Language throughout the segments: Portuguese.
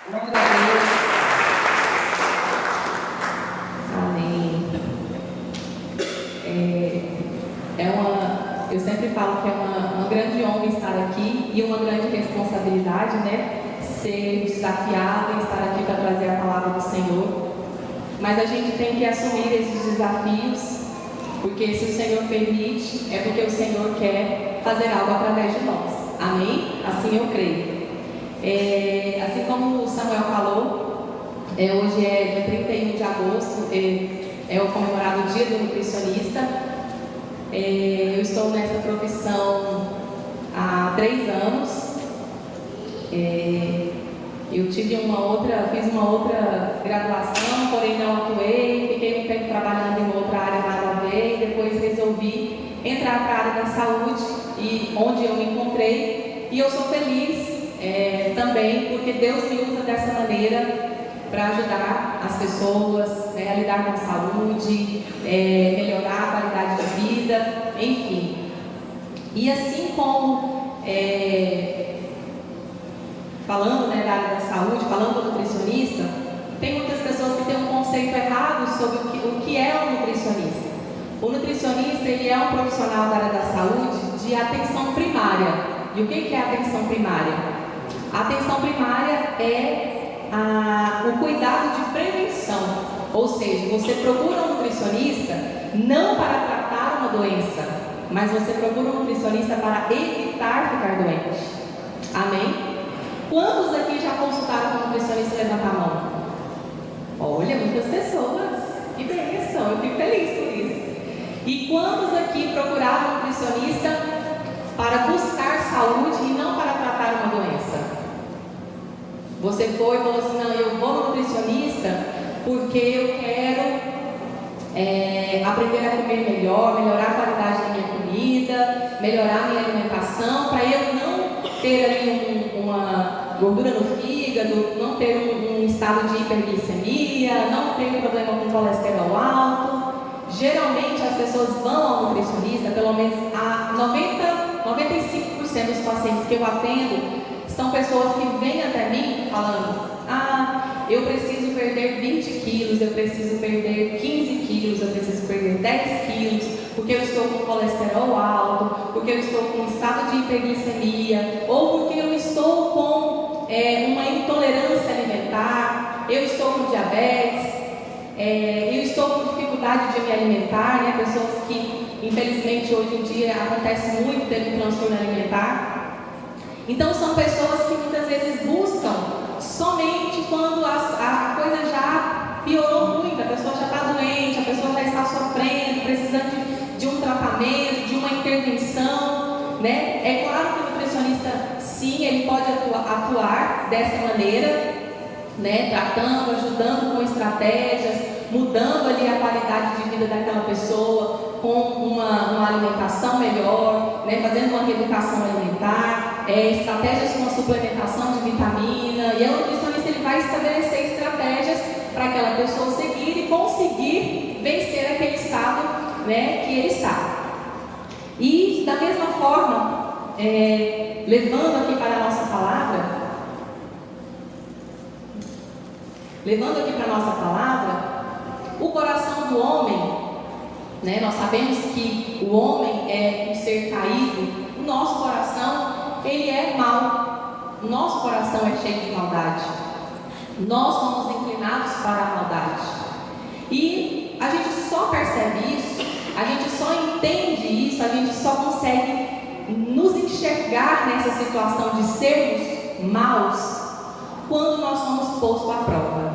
Glória a Deus. Amém. Eu sempre falo que é uma grande honra estar aqui e uma grande responsabilidade, né? Ser desafiado e estar aqui para trazer a palavra do Senhor. Mas a gente tem que assumir esses desafios, porque se o Senhor permite, é porque o Senhor quer fazer algo através de nós. Amém? Assim eu creio. Assim como o Samuel falou, hoje é dia 31 de agosto, é o comemorado Dia do Nutricionista. Eu estou nessa profissão há 3 anos. Eu fiz uma outra graduação, porém não atuei, fiquei um tempo trabalhando em outra área nada a ver, e depois resolvi entrar para a área da saúde, e onde eu me encontrei, e eu sou feliz também, porque Deus me usa dessa maneira para ajudar as pessoas, a lidar com a saúde, melhorar a qualidade de vida, enfim. E assim como falando da área da saúde, falando do nutricionista, tem muitas pessoas que têm um conceito errado sobre o que é um nutricionista. O nutricionista, ele é um profissional da área da saúde de atenção primária. E o que é a atenção primária? A atenção primária é o cuidado de prevenção, ou seja, você procura um nutricionista não para tratar uma doença, mas você procura um nutricionista para evitar ficar doente. Amém? Quantos aqui já consultaram com um nutricionista? Levanta a mão. Olha, muitas pessoas. Que bênção, eu fico feliz por isso. E quantos aqui procuraram um nutricionista para buscar saúde e não para tratar uma doença? Você foi e falou assim: não, eu vou no nutricionista porque eu quero aprender a comer melhor, melhorar a qualidade da minha comida, melhorar a minha alimentação, para eu não ter ali uma gordura no fígado, não ter um estado de hiperglicemia, não ter um problema com colesterol alto. Geralmente as pessoas vão ao nutricionista, pelo menos 95% dos pacientes que eu atendo são pessoas que vêm até mim falando: eu preciso perder 20 quilos, eu preciso perder 15 quilos, eu preciso perder 10 quilos, porque eu estou com colesterol alto, porque eu estou com estado de hiperglicemia, ou porque eu estou com uma intolerância alimentar, eu estou com diabetes, eu estou com dificuldade de me alimentar, pessoas que infelizmente hoje em dia acontece muito ter um transtorno alimentar. Então são pessoas que muitas vezes buscam somente quando a coisa já piorou muito, a pessoa já está doente, a pessoa já está sofrendo, precisando de um tratamento, de uma intervenção, É claro que o nutricionista, sim, ele pode atuar dessa maneira, tratando, ajudando com estratégias, mudando ali a qualidade de vida daquela pessoa, com uma alimentação melhor, fazendo uma reeducação alimentar, estratégias com a suplementação de vitamina. E o nutricionista, ele vai estabelecer estratégias para aquela pessoa seguir e conseguir vencer aquele estado que ele está. E da mesma forma, levando aqui para a nossa palavra, o coração do homem, nós sabemos que o homem é um ser caído. O nosso coração, ele é mau. O nosso coração é cheio de maldade. Nós somos inclinados para a maldade. E a gente só percebe isso, a gente só entende isso, a gente só consegue nos enxergar nessa situação de sermos maus quando nós somos postos à prova.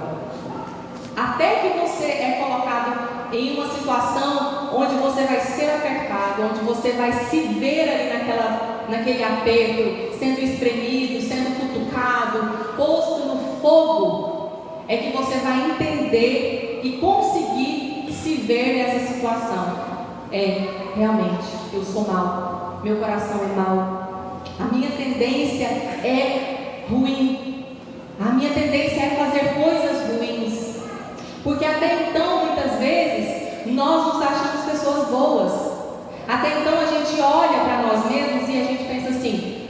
Até que você é colocado em uma situação onde você vai ser apertado, onde você vai se ver ali naquele aperto, sendo espremido, sendo cutucado, posto no fogo, é que você vai entender e conseguir se ver nessa situação. Realmente, eu sou mau, meu coração é mau, a minha tendência é ruim, a minha tendência é fazer coisas ruins, porque até então, muitas vezes, nós nos achamos pessoas boas. Até então a gente olha para nós mesmos e a gente pensa assim: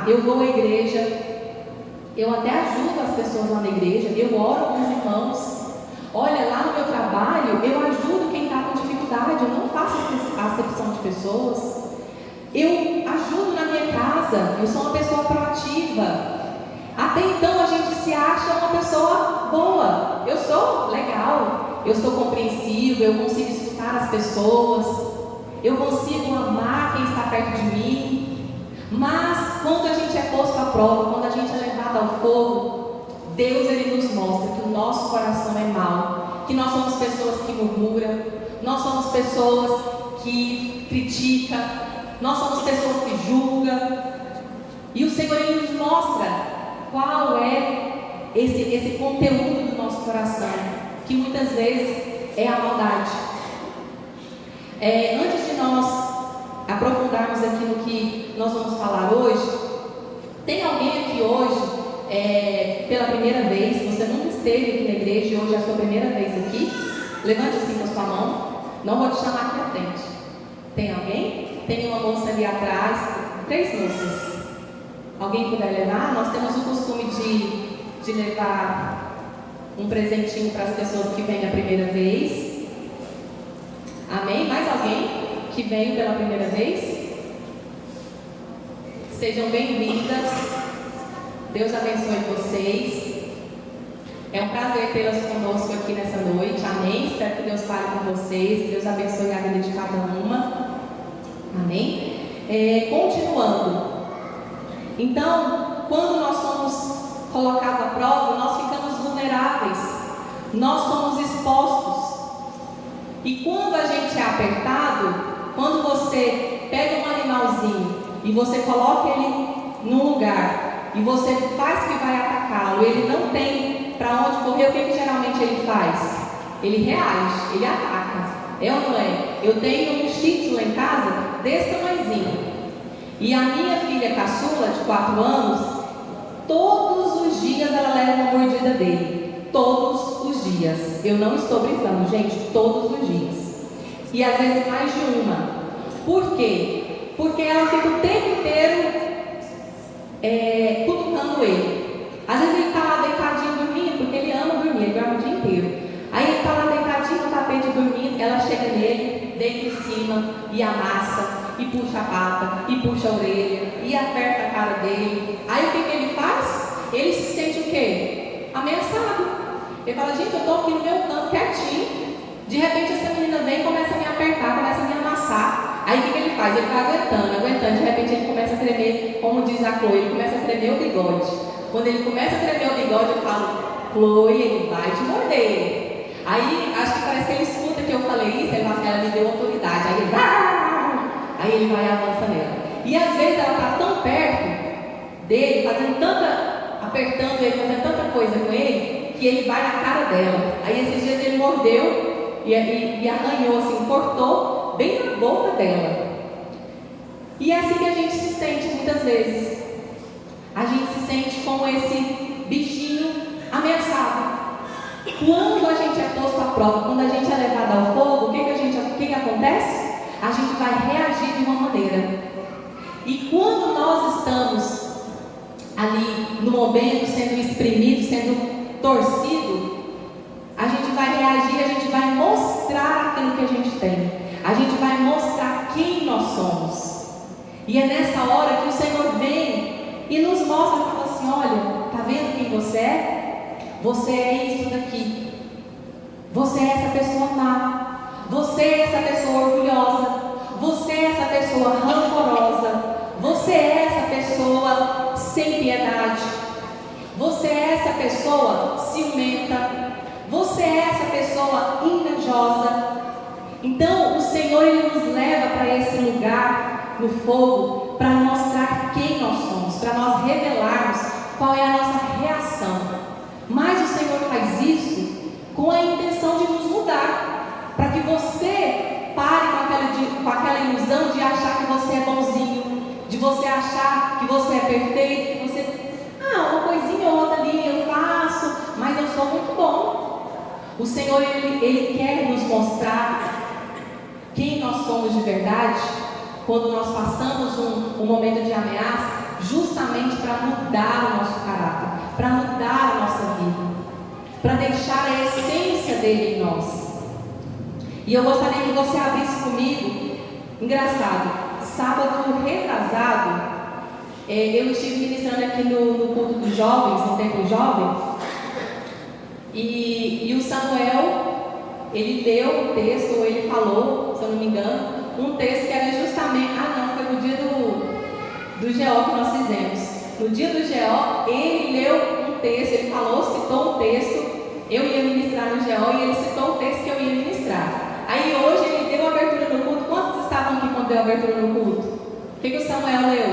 eu vou à igreja, Eu até ajudo as pessoas lá na igreja, eu oro com os irmãos. Olha, lá no meu trabalho, eu ajudo quem está com dificuldade, eu não faço acepção de pessoas. Eu ajudo na minha casa, eu sou uma pessoa proativa. Até então a gente se acha uma pessoa boa. Eu sou legal, eu sou compreensível, eu consigo escutar as pessoas, eu consigo amar quem está perto de mim. Mas quando a gente é posto à prova, quando a gente é levado ao fogo, Deus ele nos mostra que o nosso coração é mau, que nós somos pessoas que murmuram, nós somos pessoas que criticam, nós somos pessoas que julgam. E o Senhor ele nos mostra qual é esse conteúdo do nosso coração, que muitas vezes é a maldade. Antes de nós aprofundarmos aqui no que nós vamos falar hoje, tem alguém aqui hoje, pela primeira vez, você nunca esteve aqui na igreja e hoje é a sua primeira vez aqui? Levante assim com a sua mão, não vou te chamar aqui à frente. Tem alguém? Tem uma moça ali atrás, 3 moças. Alguém puder levar? Nós temos o costume de levar um presentinho para as pessoas que vêm a primeira vez. Amém? Mais alguém que veio pela primeira vez? Sejam bem-vindas. Deus abençoe vocês. É um prazer tê-las conosco aqui nessa noite. Amém? Espero que Deus fale com vocês. Que Deus abençoe a vida de cada uma. Amém? Continuando. Então, quando nós somos colocados à prova, nós ficamos vulneráveis. Nós somos expostos. E quando a gente é apertado, quando você pega um animalzinho e você coloca ele num lugar e você faz que vai atacá-lo, ele não tem para onde correr, o que geralmente ele faz? Ele reage, ele ataca. É ou não é? Eu tenho um shih tzu lá em casa desse tamanhozinho. E a minha filha caçula, de 4 anos, todos os dias ela leva uma mordida dele. Todos os dias. Eu não estou brincando, gente, todos os dias. E às vezes mais de uma. Por quê? Porque ela fica o tempo inteiro cutucando ele. Às vezes ele está lá deitadinho dormindo, porque ele ama dormir, ele dorme o dia inteiro. Aí ele está lá deitadinho no tapete dormindo, ela chega nele, deita em cima e amassa, e puxa a pata, e puxa a orelha, e aperta a cara dele. Aí o que ele faz? Ele se sente o quê? Ameaçado. Ele fala, gente, eu estou aqui no meu canto quietinho. De repente essa menina vem e começa a me apertar, começa a me amassar. Aí o que ele faz? Ele vai aguentando. De repente ele começa a tremer, como diz a Chloe, ele começa a tremer o bigode. Quando ele começa a tremer o bigode, eu falo, Chloe, ele vai te morder. Aí acho que parece que ele escuta que eu falei isso, ela me deu autoridade. Aí ele vai. Aí ele vai e avança nela. E às vezes ela está tão perto dele, apertando ele, fazendo tanta coisa com ele, que ele vai na cara dela. Aí esses dias ele mordeu e arranhou assim, cortou bem na boca dela. E é assim que a gente se sente muitas vezes. A gente se sente como esse bichinho ameaçado. Quando a gente é posto à prova, quando a gente é levado ao fogo, o que acontece? A gente vai reagir de uma maneira. E quando nós estamos ali no momento, sendo exprimido, sendo torcido, a gente vai reagir, a gente vai mostrar aquilo que a gente tem. A gente vai mostrar quem nós somos. E é nessa hora que o Senhor vem e nos mostra e fala assim, olha, tá vendo quem você é? Você é isso daqui. Você é essa pessoa má. Você é essa pessoa orgulhosa. Você é essa pessoa rancorosa. Você é essa pessoa sem piedade. Você é essa pessoa ciumenta. Você é essa pessoa invejosa. Então o Senhor ele nos leva para esse lugar no fogo para mostrar quem nós somos, para nós revelarmos qual é a nossa reação. Mas o Senhor faz isso com a intenção de nos mudar, para que você pare com aquela ilusão de achar que você é bonzinho, de você achar que você é perfeito, que você, uma coisinha ou outra ali eu faço, mas eu sou muito bom. O Senhor ele quer nos mostrar quem nós somos de verdade quando nós passamos um momento de ameaça, justamente para mudar o nosso caráter, para mudar a nossa vida, para deixar a essência dele em nós. E eu gostaria que você abrisse comigo. Engraçado, sábado retrasado, eu estive ministrando aqui no culto dos jovens, no templo jovem, e o Samuel, ele leu um texto, ou ele falou, se eu não me engano, um texto que era justamente, foi no dia do GO que nós fizemos. No dia do GO, ele leu um texto, ele falou, citou um texto, eu ia ministrar no GO e ele citou um texto que eu ia ministrar. Aí hoje ele deu abertura no culto. Quantos estavam aqui quando deu abertura no culto? O que o Samuel leu?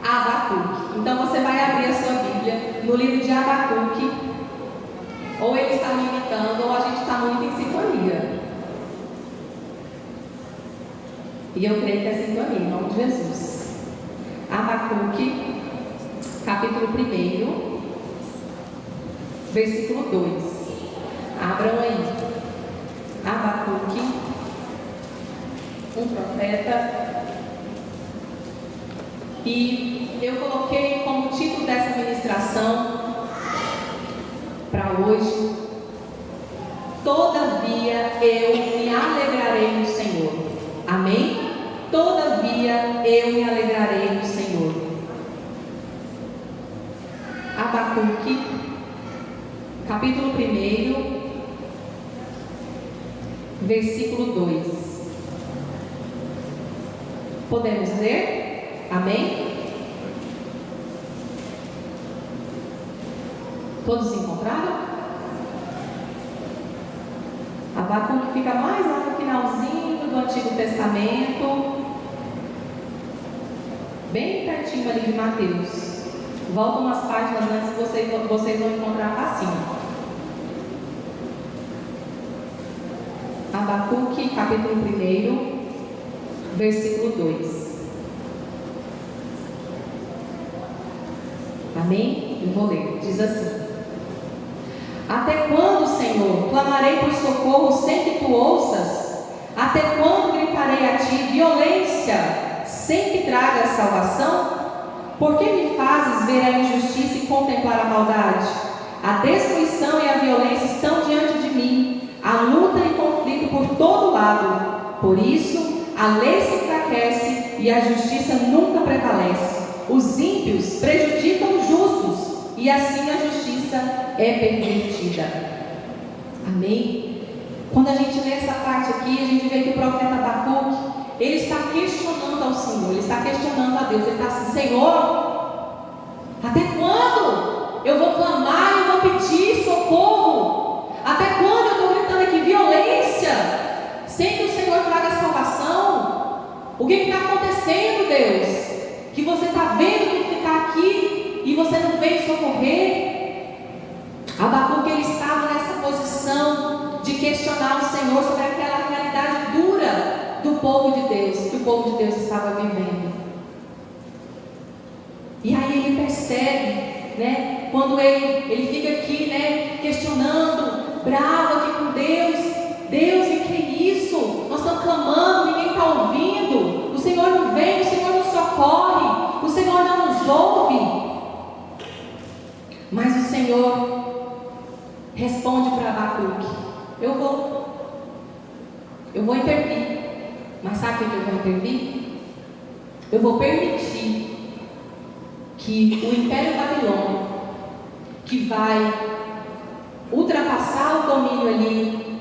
Abacuque. Então você vai abrir a sua Bíblia no livro de Abacuque. Ou ele está me imitando, ou a gente está muito em sintonia. E eu creio que é sintonia, em nome de Jesus. Abacuque, capítulo 1, versículo 2. Abram aí. Abacuque, um profeta. E eu coloquei como título dessa ministração para hoje: todavia eu me alegrarei no Senhor. Amém? Todavia eu me alegrarei no Senhor. Abacuque, capítulo 1, versículo 2. Podemos ler? Amém? Todos encontraram? Abacuque fica mais lá no finalzinho do Antigo Testamento, bem pertinho ali de Mateus. Volta umas páginas antes, vocês vão encontrar facinho. Abacuque, capítulo 1, versículo 2. Amém? Eu vou ler. Diz assim: até quando, Senhor, clamarei por socorro sem que tu ouças? Até quando gritarei a ti violência sem que tragas salvação? Por que me fazes ver a injustiça e contemplar a maldade? A destruição e a violência estão diante de mim, a luta e conflito por todo lado. Por isso, a lei se enfraquece e a justiça nunca prevalece. Os ímpios prejudicam os justos e assim a justiça é pervertida. Amém? Quando a gente lê essa parte aqui, a gente vê que o profeta Abacuque, ele está questionando ao Senhor, ele está questionando a Deus. Ele está assim: Senhor, até quando eu vou clamar, eu vou pedir socorro? Até quando eu estou gritando aqui violência, sem que o Senhor traga salvação? O que está acontecendo, Deus? Que você está vendo que está aqui e você não veio socorrer? Abacuque, ele estava nessa posição de questionar o Senhor sobre aquela realidade dura do povo de Deus, que o povo de Deus estava vivendo. E aí ele percebe, né, quando ele fica aqui, né, questionando, bravo aqui com Deus: Deus, o que é isso? Nós estamos clamando, ninguém está ouvindo, o Senhor não vem, o Senhor não socorre, o Senhor não nos ouve. Mas o Senhor responde para Abacuque: eu vou intervir. Mas sabe o que eu vou intervir? Eu vou permitir que o Império Babilônico, que vai ultrapassar o domínio ali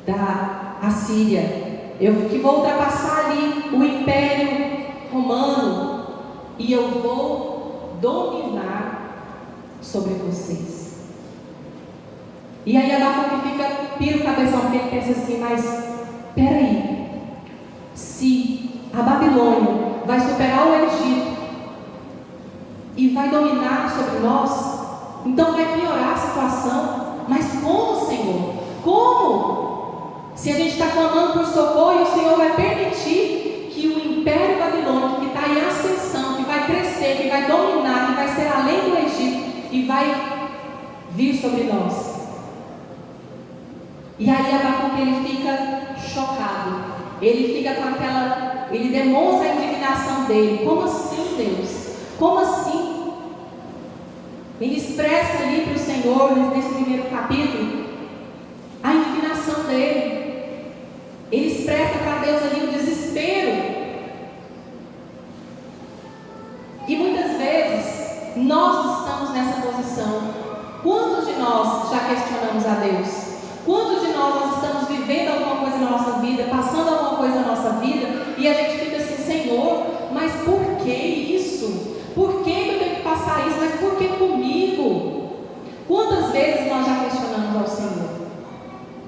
da Assíria, que vou ultrapassar ali o Império Romano, e eu vou dominar sobre vocês. E aí Abacuque pira o cabeção, porque ele pensa assim: mas peraí, se a Babilônia vai superar o Egito e vai dominar sobre nós, então vai piorar a situação. Mas como, Senhor? Como? Se a gente está clamando por socorro e o Senhor vai permitir que o Império Babilônico, que está em ascensão, que vai crescer, que vai dominar, que vai ser além do Egito e vai vir sobre nós. E aí Abacuque, ele fica chocado, ele fica com ele demonstra a indignação dele: como assim, Deus? Como assim? ele expressa ali para o Senhor, nesse primeiro capítulo, a indignação dele. Ele expressa para Deus ali o desespero. E muitas vezes nós estamos nessa posição. Quantos de nós já questionamos a Deus? Quantos de nós estamos vivendo alguma coisa na nossa vida, passando alguma coisa na nossa vida, e a gente fica assim: Senhor, mas por que isso? Por que eu tenho que passar isso? Mas por que comigo? Quantas vezes nós já questionamos ao Senhor?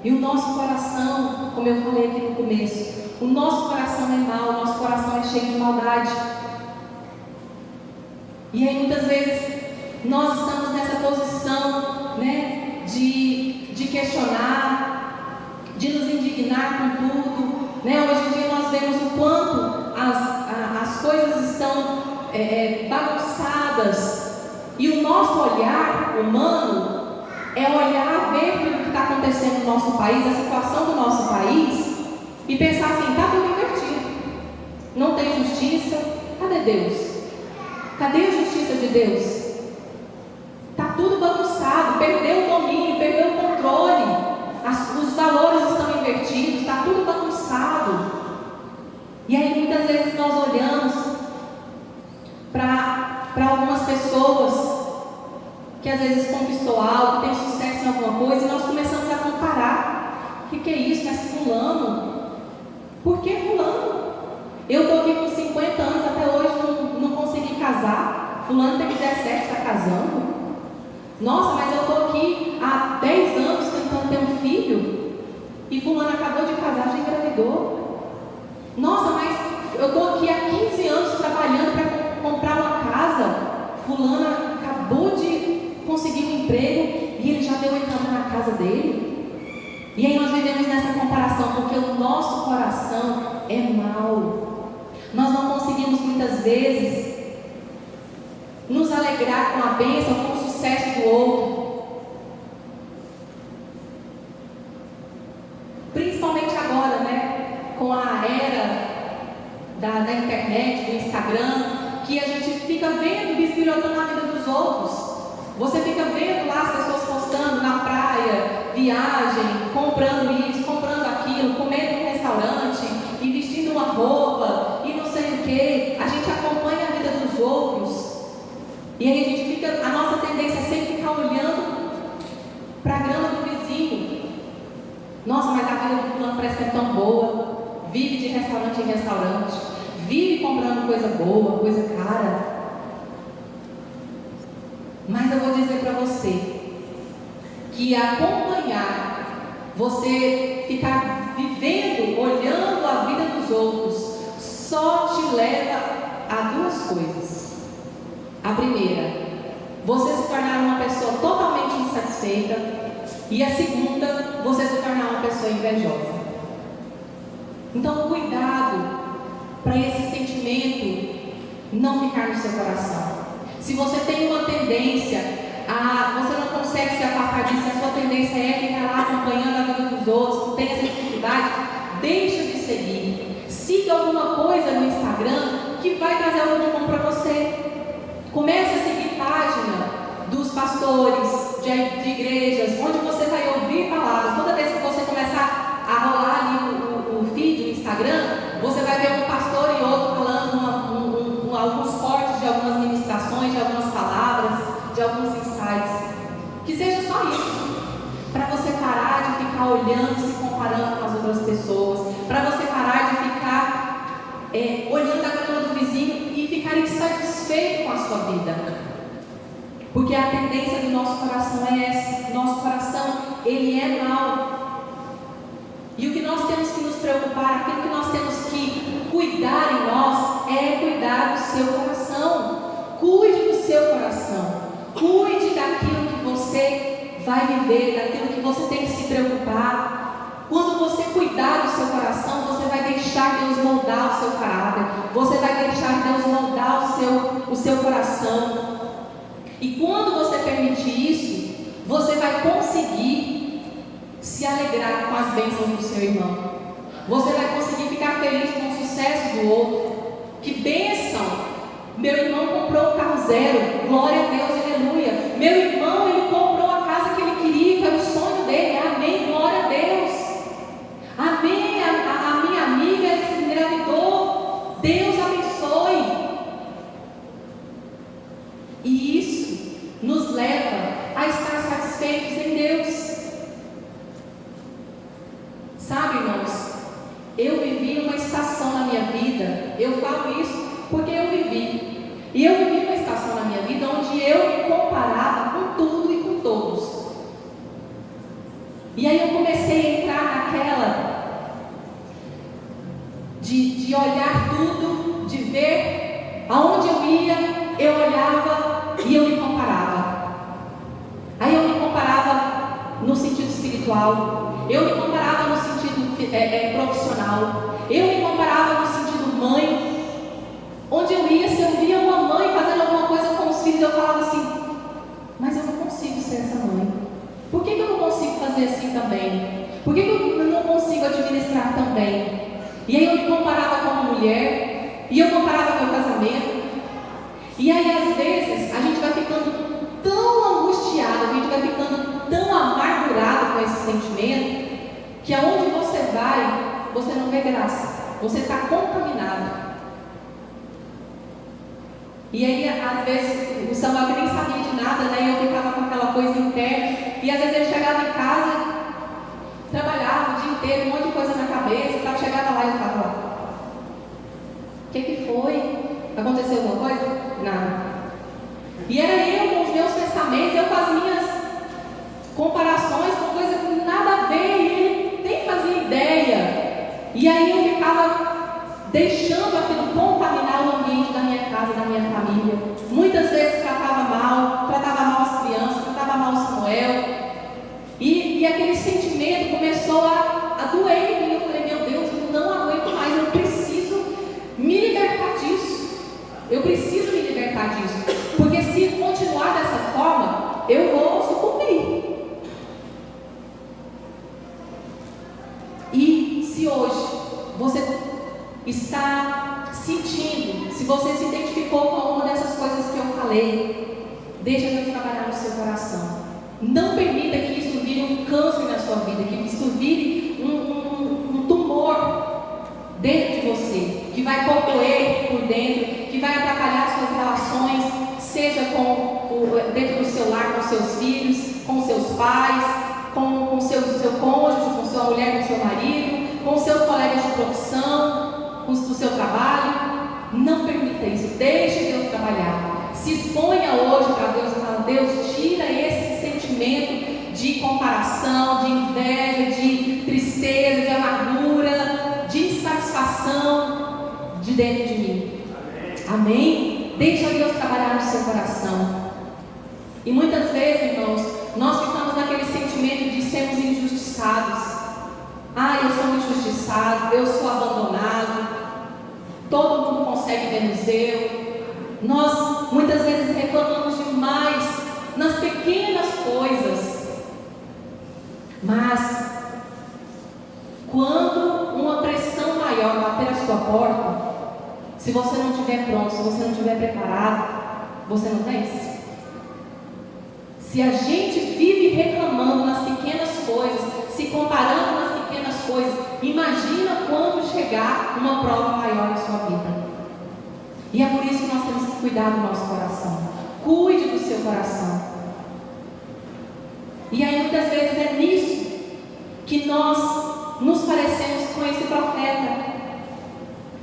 E o nosso coração, como eu falei aqui no começo, o nosso coração é mau, o nosso coração é cheio de maldade. E aí muitas vezes nós estamos nessa posição, né, de questionar, de nos indignar com tudo, né? Hoje em dia nós vemos o quanto as coisas estão bagunçadas, e o nosso olhar humano é olhar, ver tudo que está acontecendo no nosso país, a situação do nosso país, e pensar assim: está tudo invertido, não tem justiça. Cadê Deus? Cadê a justiça de Deus? Está tudo bagunçado, perdeu o domínio, perdeu o controle, os valores estão invertidos, está tudo bagunçado. E aí muitas vezes nós olhamos para algumas pessoas que às vezes conquistou algo, tem sucesso em alguma coisa, e nós começamos a comparar. O que é isso? Mas fulano? Por que fulano? Eu estou aqui com 50 anos, até hoje não consegui casar. Fulano tem 17, está casando. Nossa, mas eu estou aqui há 10 anos tentando ter um filho, e fulano acabou de casar, já engravidou. Nossa, mas eu estou aqui há 15 anos trabalhando para comprar uma casa. Fulano acabou de conseguir um emprego e ele já deu entrada na casa dele. E aí nós vivemos nessa comparação, porque o nosso coração é mau. Nós não conseguimos muitas vezes nos alegrar com a bênção, com o sucesso do outro. Principalmente agora, né? Com a era da internet, do Instagram, que a gente fica vendo, bisbilhotando a vida dos outros. Você fica vendo lá as pessoas postando na praia, viagem, comprando isso, comprando aquilo, comendo em um restaurante e vestindo uma roupa e não sei o que. A gente acompanha a vida dos outros. E aí a gente fica, a nossa tendência é sempre ficar olhando para a grama do vizinho. Nossa, mas a vida do fulano parece que é tão boa. Vive de restaurante em restaurante, vive comprando coisa boa, coisa cara. Mas eu vou dizer para você que acompanhar, você ficar vivendo, olhando a vida dos outros, só te leva a duas coisas. A primeira, você se tornar uma pessoa totalmente insatisfeita, e a segunda, você se tornar uma pessoa invejosa. Então, cuidado para esse sentimento não ficar no seu coração. Se você tem uma tendência você não consegue se afastar disso, a sua tendência é ficar lá acompanhando a vida dos outros, tem essa dificuldade, deixa de seguir. Siga alguma coisa no Instagram que vai trazer algo de bom para você. Comece a seguir página dos pastores, de igrejas, onde você vai ouvir palavras. Toda vez que você começar a rolar ali o feed do Instagram, você vai ver um pastor e outro falando alguns cortes de algumas ministrações, de algumas palavras, de alguns insights. Que seja só isso, para você parar de ficar olhando e se comparando com as outras pessoas, para você parar de ficar olhando a grama do vizinho e ficar insatisfeito com a sua vida. Porque a tendência do nosso coração é essa. Nosso coração, ele é mau. E o que nós temos que nos preocupar, aquilo que nós temos que cuidar em nós, é cuidar do seu coração. Cuide do seu coração. Cuide daquilo que você vai viver, daquilo que você tem que se preocupar. Quando você cuidar do seu coração, você vai deixar Deus moldar o seu caráter. Você vai deixar Deus moldar o seu coração. E quando você permitir isso, você vai conseguir se alegrar com as bênçãos do seu irmão. Você vai conseguir ficar feliz com o sucesso do outro. Que bênção! Meu irmão comprou um carro zero, glória a Deus, aleluia. Meu espiritual, eu me comparava no sentido profissional, eu me comparava no sentido mãe. Onde eu ia, se eu via uma mãe fazendo alguma coisa com os filhos, eu falava assim: mas eu não consigo ser essa mãe. Por que eu não consigo fazer assim também? Por que eu não consigo administrar tão bem? E aí eu me comparava com uma mulher, e eu comparava meu casamento. E aí às vezes a gente vai ficando tão angustiado, a gente vai ficando tão amargurado com esse sentimento, que aonde você vai, você não vê graça, você está contaminado. E aí, às vezes, o Samuel nem sabia de nada, né? E eu ficava com aquela coisa interna. E às vezes ele chegava em casa, trabalhava o dia inteiro, um monte de coisa na cabeça, tal, chegava lá e eu ficava lá. O que foi? Aconteceu alguma coisa? Nada. E era eu com os meus pensamentos, eu com as minhas comparações, com coisas que nada a ver, e ele nem fazia ideia. E aí eu ficava deixando aquilo contaminar o ambiente da minha casa, da minha família. Muitas vezes tratava mal as crianças, tratava mal o Samuel. E aquele sentimento começou a doer em mim. Eu falei: meu Deus, eu não aguento mais, eu preciso me libertar disso. Eu preciso me libertar disso. Porque se continuar dessa forma, eu vou sucumbir. E se hoje você está sentindo, se você se identificou com alguma dessas coisas que eu falei, deixa Deus trabalhar no seu coração. Não permita que isso vire um câncer na sua vida, que isso vire um tumor dentro de você, que vai corroer por dentro, que vai atrapalhar suas relações, seja dentro do seu lar, com seus filhos, com seus pais, com seu cônjuge, com sua mulher, com seu marido, com seus colegas de profissão, do seu trabalho. Não permita isso, deixe Deus trabalhar. Se exponha hoje para Deus e fala: Deus, tira esse sentimento de comparação, de inveja, de tristeza, de amargura, de insatisfação de dentro de mim. Amém? Deixa Deus trabalhar no seu coração. E muitas vezes, irmãos, nós ficamos naquele sentimento de sermos injustiçados. Eu sou injustiçado, eu sou abandonado, todo mundo consegue menos eu. Nós muitas vezes reclamamos demais nas pequenas coisas. Mas quando uma pressão maior bater a sua porta, se você não estiver pronto, se você não estiver preparado, você não vence. Se a gente vive reclamando nas pequenas coisas, se comparando nas pequenas coisas, imagina quando chegar uma prova maior na sua vida. E é por isso que nós temos que cuidar do nosso coração. Cuide do seu coração. E aí muitas vezes é nisso que nós nos parecemos com esse profeta,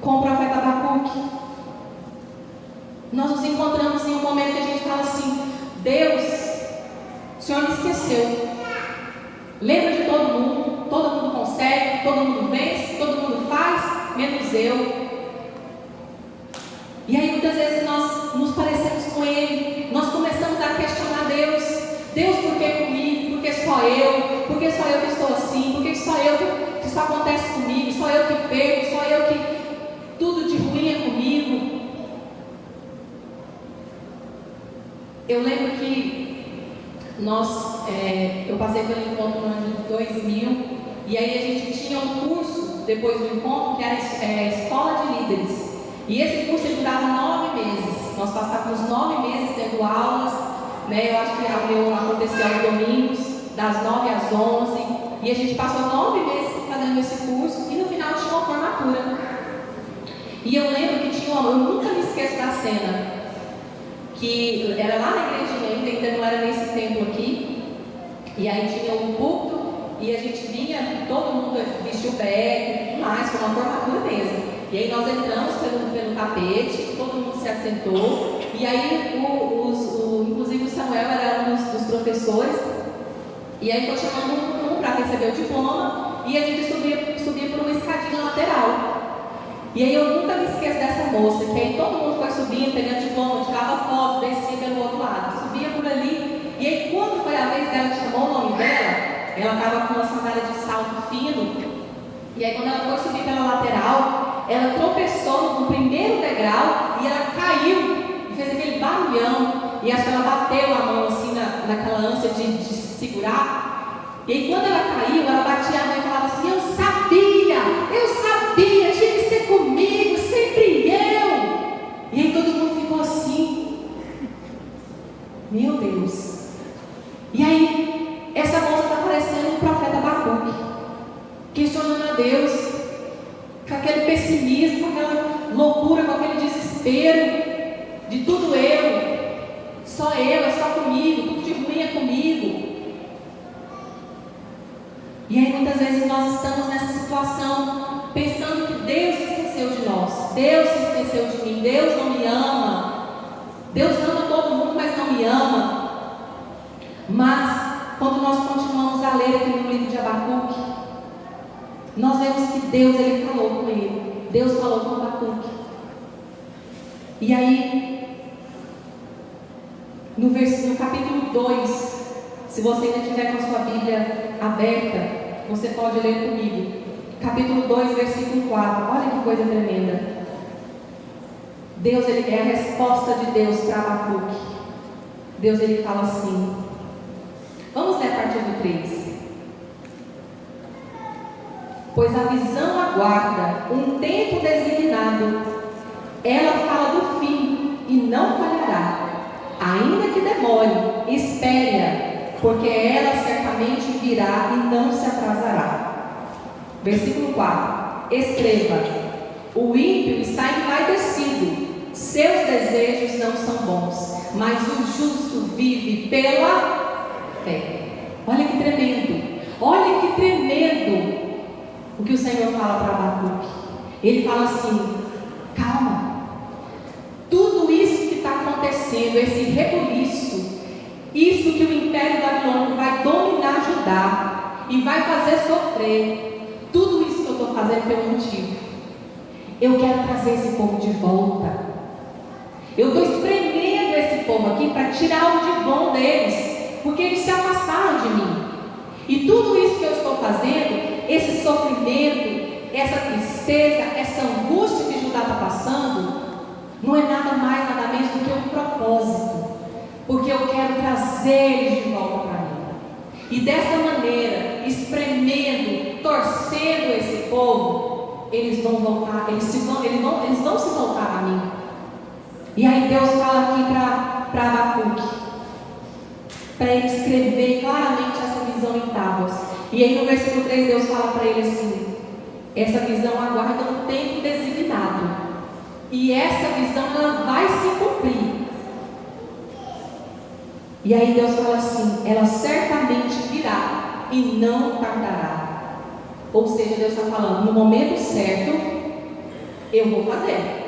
com o profeta Abacuque. Nós nos encontramos em um momento que a gente fala assim: Deus, o Senhor me esqueceu. Lembra de todo mundo consegue, todo mundo vence, todo mundo faz, menos eu. E aí muitas vezes nós nos parecemos com Ele, nós começamos a questionar Deus: Deus, por que comigo? Por que só eu? Por que só eu que estou assim? Por que só eu que isso acontece comigo? Só eu que perco? Só eu que tudo de ruim é comigo? Eu lembro que eu passei pelo encontro no ano de 2000, e aí a gente tinha um curso depois do encontro que era a Escola de Líderes. E esse curso durava 9 meses. Nós passávamos 9 meses tendo aulas, né? Eu acho que aconteceu aos domingos, das 9 às 11. E a gente passou 9 meses fazendo esse curso e no final tinha uma formatura. E eu lembro que eu nunca me esqueço da cena, que era lá na igreja ainda não era nesse templo aqui. E aí tinha um púlpito e a gente vinha, todo mundo vestiu beck e tudo mais, com uma formatura mesmo. E aí nós entramos pelo tapete, todo mundo se assentou, e aí inclusive o Samuel era um dos professores, e aí foi chamando um para receber o diploma, e a gente subia por uma escadinha lateral. E aí eu nunca me esqueço dessa moça, que aí todo mundo foi subindo, pegando diploma, tirava foto, descia pelo outro lado, subia por ali, e aí quando foi a vez dela, chamou o nome dela, ela estava com uma sandália de salto fino, e aí quando ela foi subir pela lateral, ela tropeçou no primeiro degrau e ela caiu, e fez aquele barulhão, e acho que ela bateu a mão assim naquela ânsia de segurar, e aí quando ela caiu, ela batia a mão e falava assim: eu sabia, tinha que ser comigo, sempre eu. E aí todo mundo ficou assim, meu Deus. E aí essa moça está parecendo o profeta Abacuque, questionando a Deus, com aquele pessimismo, com aquela loucura, com aquele desespero de tudo só eu, é só comigo, tudo de ruim é comigo. E aí muitas vezes nós estamos nessa situação, pensando que Deus se esqueceu de nós, Deus se esqueceu de mim, Deus não me ama, Deus ama todo mundo, mas não me ama. Mas quando nós continuamos a ler aqui no livro de Abacuque, nós vemos que Deus, ele falou com ele, Deus falou com Abacuque. E aí no capítulo 2, se você ainda tiver com a sua Bíblia aberta, você pode ler comigo. Capítulo 2, versículo 4. Olha que coisa tremenda. Deus, ele é a resposta de Deus para Abacuque. Deus, ele fala assim. Vamos ler a partir do 3. Pois a visão aguarda um tempo designado. Ela fala do fim e não falhará. Ainda que demore, espere-a, porque ela certamente virá e não se atrasará. Versículo 4. Escreva: o ímpio está envaidecido, seus desejos não são bons, mas o justo vive pela fé. Olha que tremendo, olha que tremendo o que o Senhor fala para Abacuque. Ele fala assim: calma, tudo isso que está acontecendo, esse rebuliço, isso que o Império Babilônico vai dominar Judá e vai fazer sofrer, tudo isso que eu estou fazendo tem um motivo. Eu quero trazer esse povo de volta. Eu estou espremendo esse povo aqui para tirar algo de bom deles, porque eles se afastaram de mim. E tudo isso que eu estou fazendo, esse sofrimento, essa tristeza, essa angústia que Judá está passando, não é nada mais, nada menos do que um propósito, porque eu quero trazer eles de volta para mim. E dessa maneira, espremendo, torcendo esse povo, eles vão voltar, eles vão se voltar a mim. E aí Deus fala aqui para Abacuque, para ele escrever claramente essa visão em tábuas. E aí no versículo 3 Deus fala para ele assim: essa visão aguarda um tempo designado, e essa visão ela vai se cumprir. E aí Deus fala assim: ela certamente virá e não tardará. Ou seja, Deus está falando, no momento certo eu vou fazer.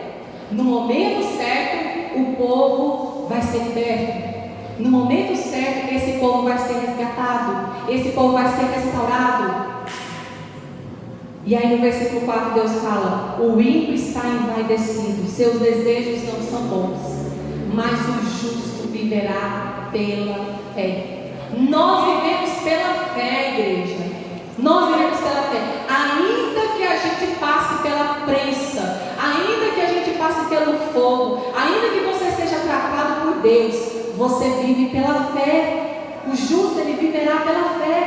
No momento certo o povo vai ser liberto. No momento certo esse povo vai ser resgatado. Esse povo vai ser restaurado. E aí no versículo 4 Deus fala: o ímpio está envaidecido, seus desejos não são bons, mas o justo viverá pela fé. Nós vivemos pela fé, igreja. Nós vivemos pela fé. Ainda que a gente passe pela prensa, ainda que a gente passe pelo fogo, ainda que você seja tratado por Deus, você vive pela fé. O justo, ele viverá pela fé.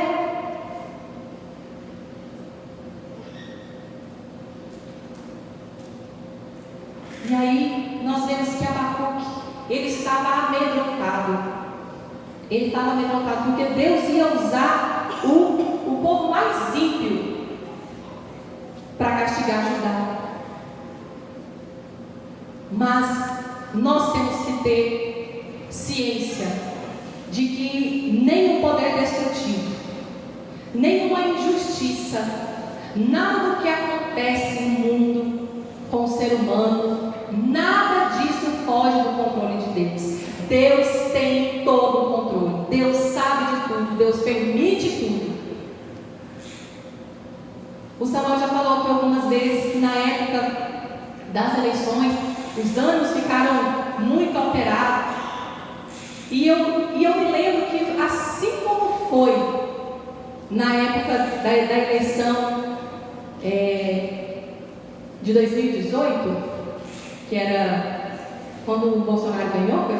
E aí nós vemos que Abacuque, ele estava amedrontado. Ele estava amedrontado porque Deus ia usar o povo mais ímpio para castigar Judá. Mas nós temos que ter ciência de que nenhum poder destrutivo, nenhuma injustiça, nada do que acontece no mundo com o ser humano, nada disso foge do controle de Deus. Deus tem todo o controle. Deus sabe de tudo. Deus permite tudo. O Samuel já falou aqui algumas vezes que na época das eleições os anos ficaram muito alterados. E eu me lembro que assim como foi na época da eleição de 2018, que era quando o Bolsonaro ganhou, foi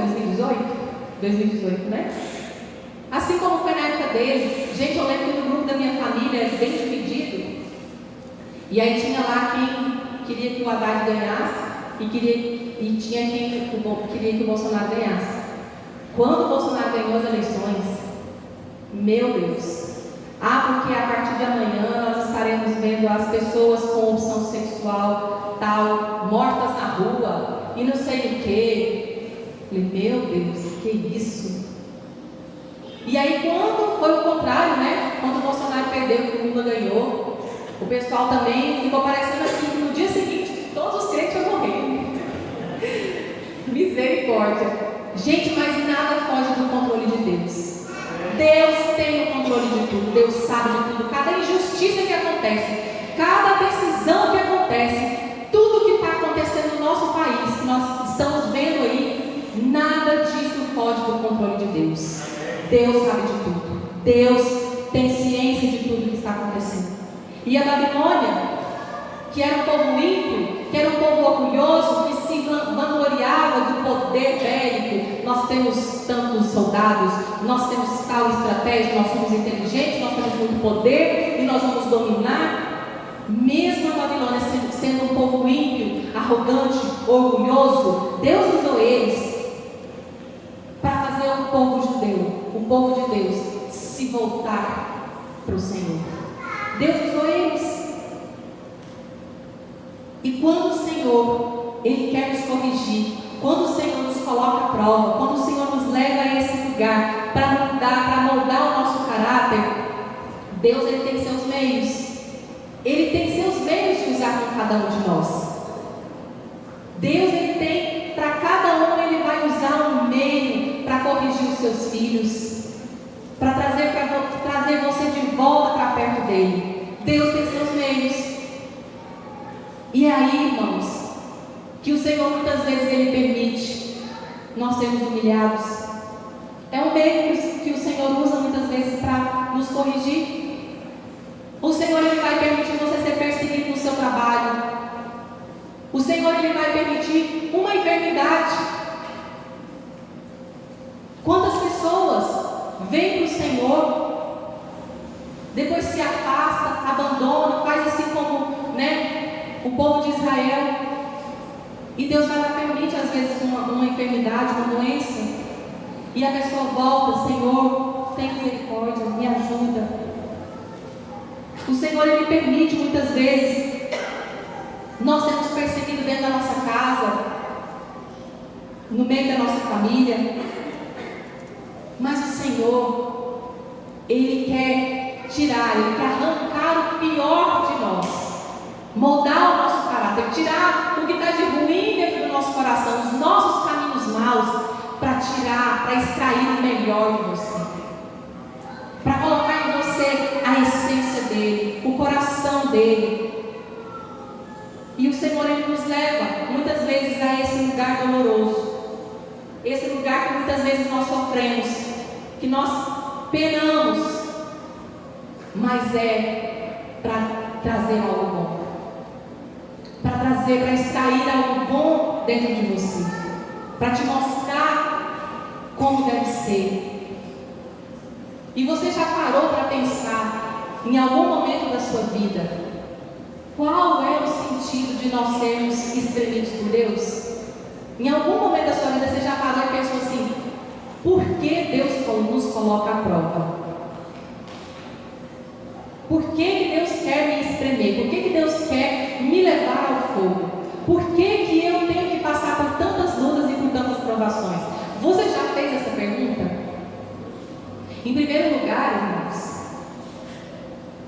2018, né? Assim como foi na época dele, gente, eu lembro que no grupo da minha família era bem dividido, e aí tinha lá quem queria que o Haddad ganhasse, e tinha quem queria que o Bolsonaro ganhasse. Quando o Bolsonaro ganhou as eleições, meu Deus, porque a partir de amanhã nós estaremos vendo as pessoas com opção sexual tal, mortas na rua, e não sei o que. Falei, meu Deus, que isso? E aí quando foi o contrário, né? Quando o Bolsonaro perdeu e o Lula ganhou, o pessoal também ficou parecendo assim que no dia seguinte todos os crentes iam morrer. Misericórdia. Gente, mas nada foge do controle de Deus. Deus tem o controle de tudo, Deus sabe de tudo, cada injustiça que acontece, cada decisão que acontece, tudo que está acontecendo no nosso país, que nós estamos vendo aí, nada disso foge do controle de Deus. Deus sabe de tudo, Deus tem ciência de tudo que está acontecendo. E a Babilônia, que era um povo ímpio, que era um povo orgulhoso, que se vangloriava do poder bélico. Nós temos tantos soldados, nós temos tal estratégia, nós somos inteligentes, nós temos muito poder e nós vamos dominar. Mesmo a Babilônia sendo um povo ímpio, arrogante, orgulhoso, Deus usou eles para fazer o povo de Deus, se voltar para o Senhor. Deus usou eles. E quando o Senhor, Ele quer nos corrigir, quando o Senhor nos coloca à prova, quando o Senhor nos leva a esse lugar para moldar o nosso caráter, Deus, Ele tem seus meios. Ele tem seus meios de usar com cada um de nós. Deus, Ele tem, para cada um, Ele vai usar um meio para corrigir os seus filhos, para trazer você de volta para perto dEle. Deus tem seus meios. E aí, irmãos, que o Senhor muitas vezes Ele permite nós sermos humilhados. É um meio que o Senhor usa muitas vezes para nos corrigir. O Senhor, Ele vai permitir você ser perseguido no seu trabalho. O Senhor, Ele vai permitir uma enfermidade. Quantas pessoas vêm para o Senhor, depois se afasta, abandona, faz assim como, né, o povo de Israel, e Deus vai lá, permite às vezes uma enfermidade, uma doença, e a pessoa volta, Senhor, tem misericórdia, me ajuda. O Senhor, Ele permite muitas vezes nós sermos perseguidos dentro da nossa casa, no meio da nossa família, mas o Senhor, Ele quer tirar, Ele quer arrancar o pior de nós, moldar o nosso caráter, tirar o que está de ruim dentro do nosso coração, os nossos caminhos maus, para tirar, para extrair o melhor de você, para colocar em você a essência dEle, o coração dEle. E o Senhor, Ele nos leva muitas vezes a esse lugar doloroso, esse lugar que muitas vezes nós sofremos, que nós penamos, mas é para trazer algo bom, para extrair algo bom dentro de você, para te mostrar como deve ser. E você já parou para pensar em algum momento da sua vida qual é o sentido de nós sermos espremidos por Deus? Em algum momento da sua vida você já parou e pensou assim: por que Deus nos coloca à prova? Por que Deus quer me espremer? Por que Deus quer me levar ao fogo? Por que eu tenho que passar por tantas lutas e por tantas provações? Você já fez essa pergunta? Em primeiro lugar, irmãos,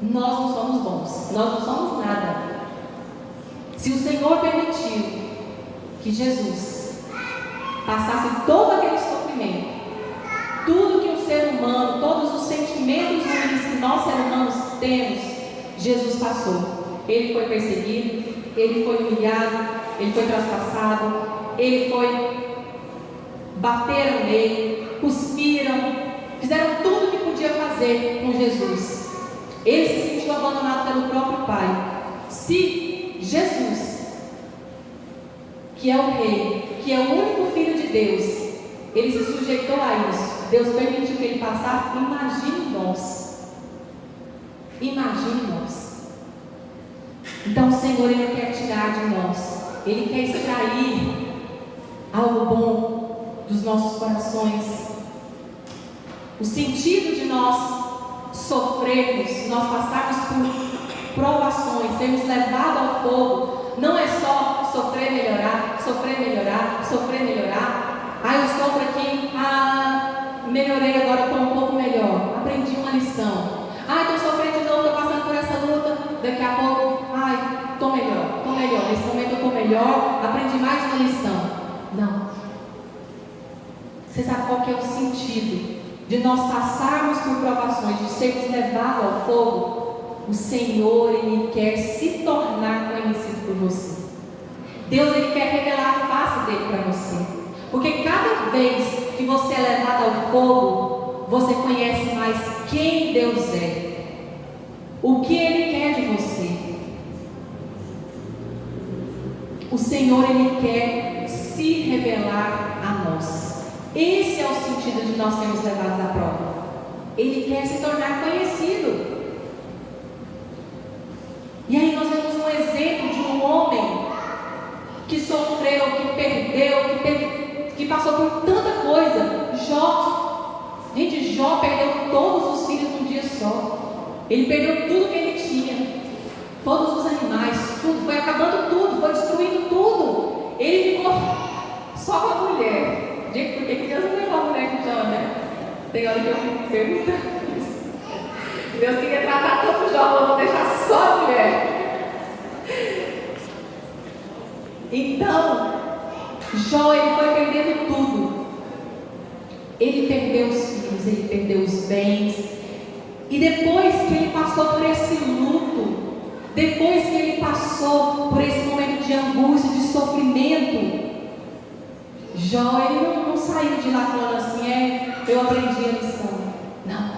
nós não somos bons, nós não somos nada. Se o Senhor permitiu que Jesus passasse todo aquele sofrimento, tudo que um ser humano, todos os sentimentos ruins que nós seres humanos temos, Jesus passou. Ele foi perseguido, Ele foi humilhado, Ele foi traspassado, Ele foi... bateram nele, cuspiram, fizeram tudo o que podia fazer com Jesus. Ele se sentiu abandonado pelo próprio pai. Se Jesus, que é o rei, que é o único filho de Deus, ele se sujeitou a isso, Deus permitiu que ele passasse, imagine nós. Imagine nós. Então o Senhor, Ele quer tirar de nós, Ele quer extrair algo bom dos nossos corações. O sentido de nós sofrermos, nós passarmos por provações, sermos levados ao fogo, não é só sofrer, melhorar, sofrer, melhorar, sofrer, melhorar. Eu sofro aqui, melhorei agora, estou um pouco melhor, aprendi uma lição. Estou sofrendo de novo, estou passando por essa luta, daqui a pouco, estou melhor, nesse momento eu estou melhor, aprendi mais uma lição. Não. Você sabe qual que é o sentido de nós passarmos por provações, de sermos levados ao fogo? O Senhor, Ele quer se tornar conhecido por você. Deus, Ele quer revelar a face dele para você. Porque cada vez que você é levado ao fogo, você conhece mais quem Deus é, o que Ele quer de você. O Senhor, Ele quer se revelar a nós. Esse é o sentido de nós sermos levados à prova. Ele quer se tornar conhecido. E aí nós vemos um exemplo de um homem que sofreu, que perdeu, que passou por tanta coisa. Jó. Gente, Jó perdeu todos os filhos num dia só. Ele perdeu tudo que ele tinha. Todos os animais, tudo. Foi acabando tudo, foi destruindo tudo. Ele ficou só com a mulher. Gente, por que Deus não levou a mulher com Jó, né? Tem hora que eu me pergunto isso. Deus queria tratar tanto Jó, vou deixar só a mulher. Então, Jó, ele foi perdendo tudo. Ele perdeu os filhos, ele perdeu os bens. E depois que ele passou por esse luto, depois que ele passou por esse momento de angústia, de sofrimento, Jó, ele não saiu de lá falando assim, eu aprendi a lição. Não.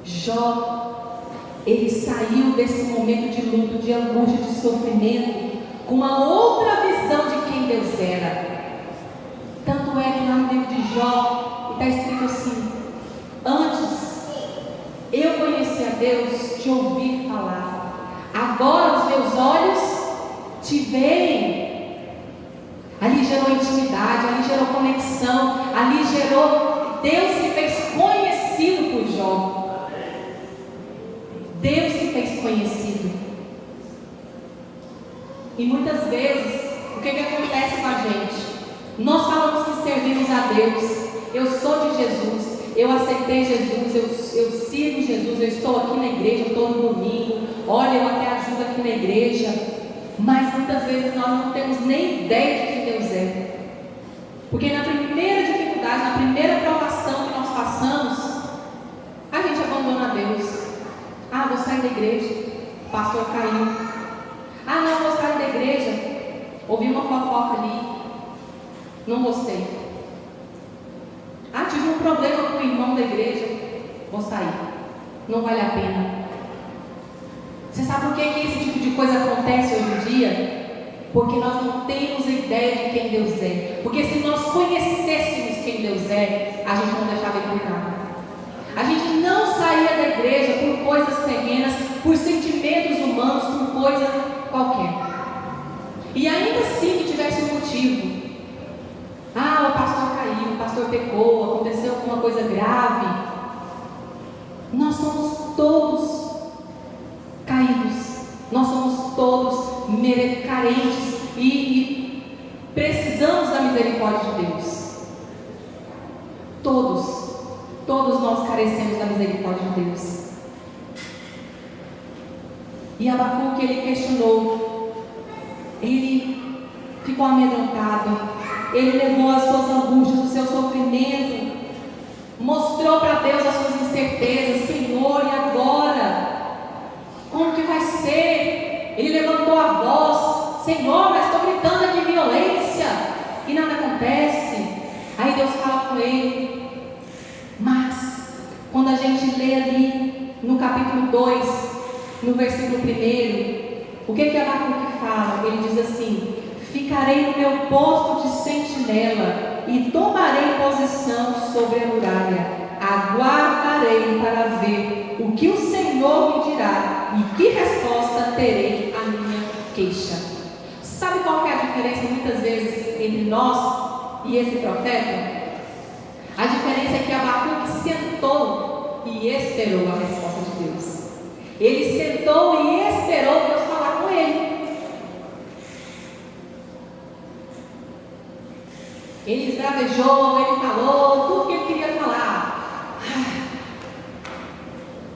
Jó, ele saiu desse momento de luto, de angústia, de sofrimento, com uma outra visão de quem Deus era. Tanto é que lá no livro de Jó, está escrito assim: antes eu conheci a Deus de ouvir falar, agora os meus olhos te veem. Ali gerou intimidade, ali gerou conexão, ali gerou, Deus se fez conhecido por Jó. Deus se fez conhecido. E muitas vezes, o que acontece com a gente? Nós falamos que servimos a Deus, eu sou de Jesus, eu aceitei Jesus, eu sirvo Jesus, eu estou aqui na igreja todo domingo, olha, eu até ajudo aqui na igreja, mas muitas vezes nós não temos nem ideia de quem Deus é. Porque na primeira dificuldade, na primeira provação que nós passamos, a gente abandona Deus. Vou sair da igreja, o pastor caiu. Não, vou sair da igreja, ouvi uma fofoca ali, não gostei. Tive um problema com o irmão da igreja, vou sair, não vale a pena. Você sabe por que esse tipo de coisa acontece hoje em dia? Porque nós não temos ideia de quem Deus é. Porque se nós conhecêssemos quem Deus é, a gente não deixava ele por nada. A gente não saía da igreja por coisas terrenas, por sentimentos humanos, por coisa qualquer. E ainda assim que tivesse um motivo. O pastor caiu, o pastor pecou, aconteceu alguma coisa grave. Nós somos todos caídos, nós somos todos carentes e precisamos da misericórdia de Deus. Todos nós carecemos da misericórdia de Deus. E Abacuque, ele questionou, ele ficou amedrontado, ele levou as suas angústias, o seu sofrimento, mostrou para Deus as suas incertezas. Senhor, e agora? Como que vai ser? Ele levantou a voz: Senhor, mas estou gritando aqui violência e nada acontece. Aí Deus fala com ele. Mas quando a gente lê ali no capítulo 2, no versículo 1, o que Abacuque fala? Ele diz assim: ficarei no meu posto de sentinela e tomarei posição sobre a muralha. Aguardarei para ver o que o Senhor me dirá e que resposta terei à minha queixa. Sabe qual que é a diferença muitas vezes entre nós e esse profeta? A diferença é que Abacuque sentou e esperou a resposta de Deus. Ele sentou e esperou Deus falar com ele. Ele esbravejou, ele falou tudo que ele queria falar.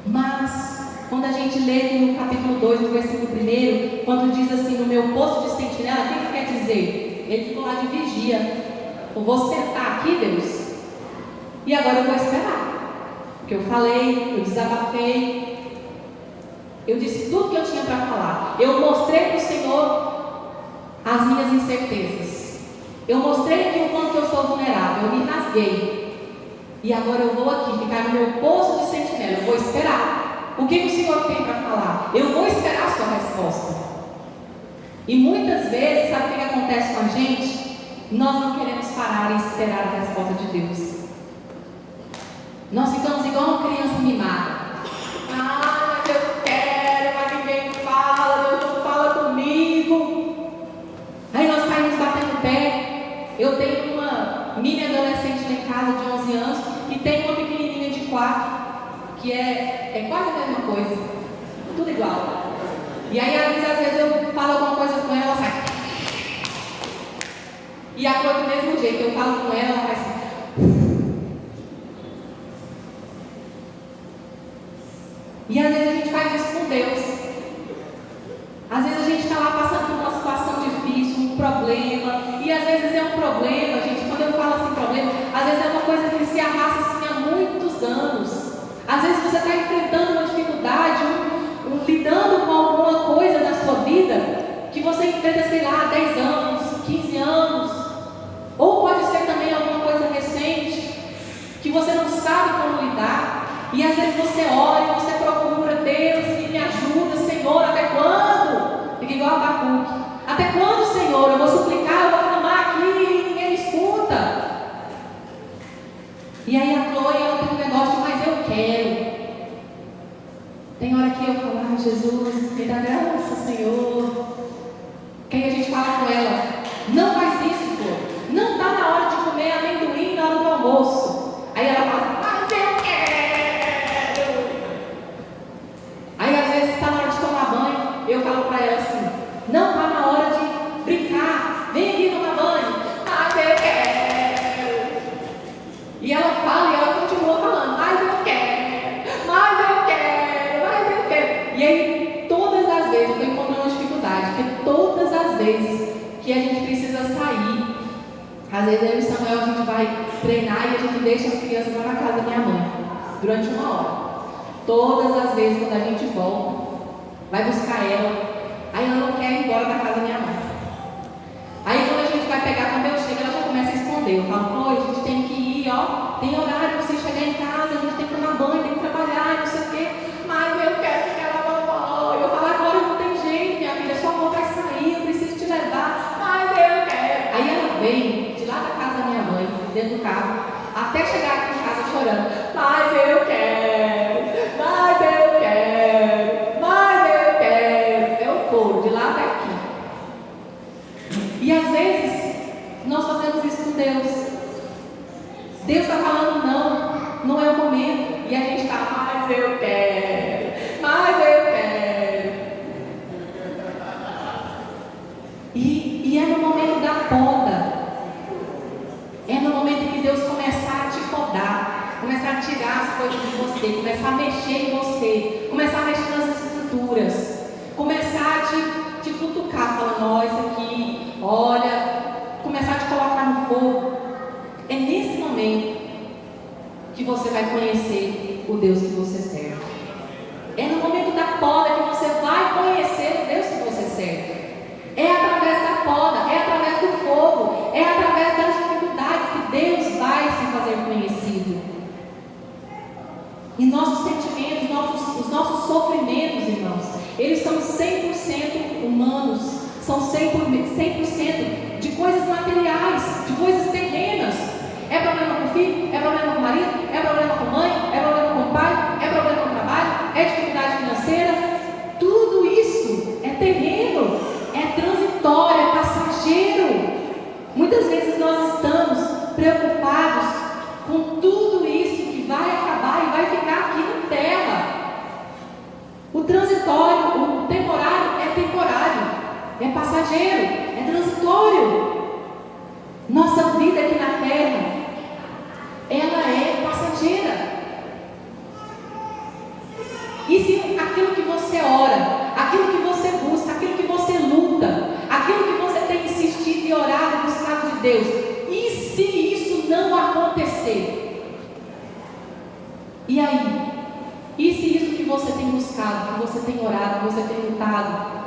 Mas, quando a gente lê no capítulo 2, no versículo 1, quando diz assim: no meu posto de sentinela, o que ele quer dizer? Ele ficou lá de vigia. Eu vou sentar aqui, Deus, e agora eu vou esperar. Porque eu falei, eu desabafei, eu disse tudo que eu tinha para falar. Eu mostrei para o Senhor as minhas incertezas. Eu mostrei aqui o quanto eu sou vulnerável. Eu me rasguei. E agora eu vou aqui ficar no meu posto de sentinela. Eu vou esperar. O que o Senhor tem para falar? Eu vou esperar a sua resposta. E muitas vezes, sabe o que acontece com a gente? Nós não queremos parar e esperar a resposta de Deus. Nós ficamos igual uma criança mimada. Ah, mas eu quero, mas ninguém fala, Deus não fala comigo. Aí nós caímos batendo o pé. Eu tenho uma mini adolescente lá em casa de 11 anos e tem uma pequenininha de 4, que é quase a mesma coisa, tudo igual. E aí às vezes eu falo alguma coisa com ela, ela sai. E a Chloe do mesmo jeito, eu falo com ela faz assim. E às vezes a gente faz isso com Deus. Às vezes a gente está lá passando por uma situação difícil, um problema. E às vezes é um problema, gente, quando eu falo assim problema, às vezes é uma coisa que se arrasta assim há muitos anos. Às vezes você está enfrentando uma dificuldade, lidando com alguma coisa na sua vida, que você enfrenta, sei lá, 10 anos, 15 anos. Ou pode ser também alguma coisa recente, que você não sabe como lidar. E às vezes você ora e você procura: Deus, me ajuda, Senhor, até quando? Fica igual a Abacuque. Até quando, Senhor? Eu vou suplicar, eu vou clamar aqui e ninguém me escuta. E aí a Chloe, ela tem um negócio de: mas eu quero. Tem hora que eu falo: ah, Jesus, me dá graça, Senhor. Que aí a gente fala com ela: não faz isso, pô. Não está na hora de comer amendoim na hora do almoço. Aí ela fala: mas eu quero. Aí às vezes está na hora de tomar banho, eu falo para ela assim: não está na hora de brincar, vem aqui tomar banho. Mas eu quero. E ela fala e ela continua falando: mas eu quero, mas eu quero, mas eu quero. E aí todas as vezes eu estou encontrando uma dificuldade, porque todas as vezes que a gente precisa sair, às vezes eu e o Samuel a gente vai treinar e a gente deixa as crianças lá na casa da minha mãe durante 1 hora. Todas as vezes quando a gente volta, vai buscar ela, aí ela não quer ir embora da casa da minha mãe. Aí quando a gente vai pegar, quando eu chego, ela já começa a esconder. Eu falo: oi, a gente tem que ir, ó, tem horário para você chegar em casa, a gente tem que tomar banho, tem que trabalhar, não sei o quê. Mas eu quero ficar lá, vovó. Eu falo: agora não tem jeito, minha filha, sua avó vai sair, eu preciso te levar. Mas eu quero. Aí ela vem de lá da casa da minha mãe, dentro do carro, até chegar aqui em casa chorando: mas eu quero, mas eu quero, mas eu quero. É o coro, de lá até aqui. E às vezes nós fazemos isso com Deus. Deus está falando: não, não é o momento. E a gente está: mas eu quero, mas eu quero. E é no momento da poda. É no momento que Deus começar a te podar, começar a tirar as coisas de você, começar a mexer em você, começar a mexer nas estruturas, começar a te cutucar, falando: ó, isso aqui, olha, começar a te colocar no fogo. É nesse momento que você vai conhecer o Deus que você serve. É no momento da poda que você vai conhecer o Deus que você serve. É através da poda, é através do fogo, é através das dificuldades que Deus vai se fazer conhecido. E nossos sentimentos, nossos sofrimentos, irmãos, eles são 100% humanos, são 100% de coisas materiais, de coisas terrenas. É problema com o filho, é problema com o marido, é problema com a mãe, é problema com o pai, é problema com o trabalho, é dificuldade financeira. Tudo isso é terreno, é transitório, é passageiro. Muitas vezes nós estamos preocupados com tudo isso que vai acabar e vai ficar aqui na terra. O transitório, o temporário é temporário, é passageiro, é transitório. Nossa vida aqui na terra, ela é passageira. E se aquilo que você ora, aquilo que você busca, aquilo que você luta, aquilo que você tem insistido e orado e buscado de Deus, e se isso não acontecer? E aí? E se isso que você tem buscado, que você tem orado, que você tem lutado,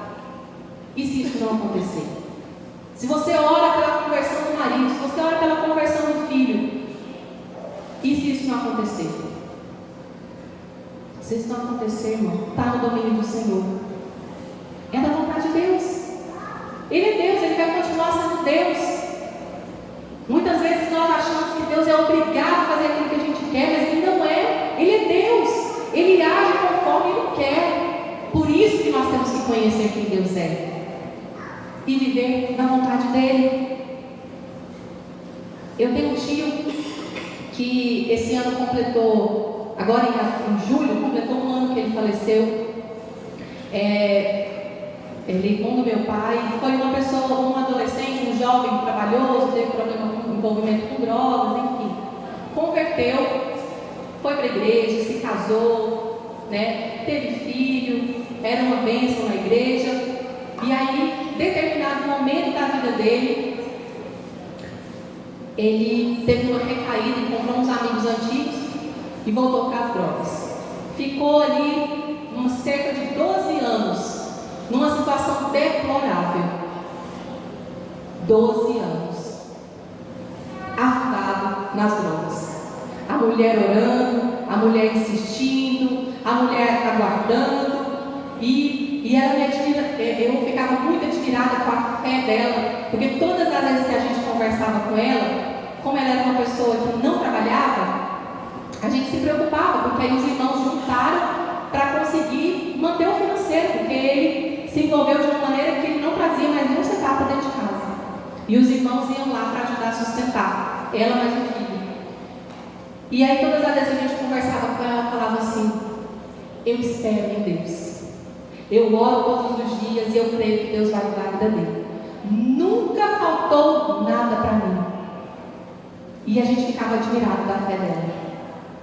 e se isso não acontecer? Se você ora pela conversão do marido, se você ora pela conversão do filho, e se isso não acontecer? Se isso não acontecer, irmão, está no domínio do Senhor. É da vontade de Deus. Ele é Deus, Ele vai continuar sendo Deus. Muitas vezes nós achamos que Deus é obrigado a fazer aquilo que a gente quer, mas Ele não é. Ele é Deus. Ele age conforme Ele quer. Por isso que nós temos que conhecer quem Deus é e viver na vontade dEle. Eu tenho um tio que esse ano completou, agora em julho, completou um ano que ele faleceu. Ele é irmão do meu pai, foi uma pessoa, um adolescente, um jovem trabalhoso, teve problema com envolvimento com drogas, enfim. Converteu, foi para a igreja, se casou, né, teve filho, era uma bênção na igreja. E aí, em determinado momento da vida dele, ele teve uma recaída, encontrou uns amigos antigos e voltou para as drogas. Ficou ali cerca de 12 anos, numa situação deplorável. 12 anos, afundado nas drogas. A mulher orando, a mulher insistindo, a mulher aguardando. E ela me admira, eu ficava muito admirada com a fé dela, porque todas as vezes que a gente conversava com ela, como ela era uma pessoa que não trabalhava, a gente se preocupava, porque aí os irmãos juntaram para conseguir manter o financeiro, porque ele se envolveu de uma maneira que ele não trazia mais nenhum centavo para dentro de casa. E os irmãos iam lá para ajudar a sustentar, ela mais o filho. E aí todas as vezes que a gente conversava com ela, ela falava assim: eu espero em Deus. Eu oro todos os dias e eu creio que Deus vai mudar a vida dele. Nunca faltou nada para mim. E a gente ficava admirado da fé dela,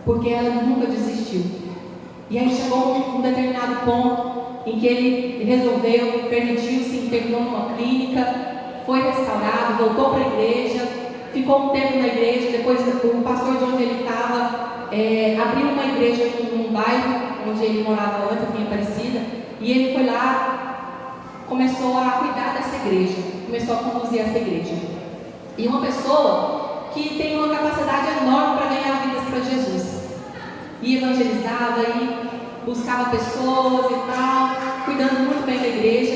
porque ela nunca desistiu. E aí chegou um determinado ponto em que ele resolveu, permitiu-se, internou numa clínica, foi restaurado, voltou para a igreja, ficou um tempo na igreja. Depois o pastor de onde ele estava abriu uma igreja num bairro onde ele morava antes, aqui em Aparecida. E ele foi lá, começou a cuidar dessa igreja, começou a conduzir essa igreja. E uma pessoa que tem uma capacidade enorme para ganhar vidas para Jesus. E evangelizava, e buscava pessoas e tal, cuidando muito bem da igreja.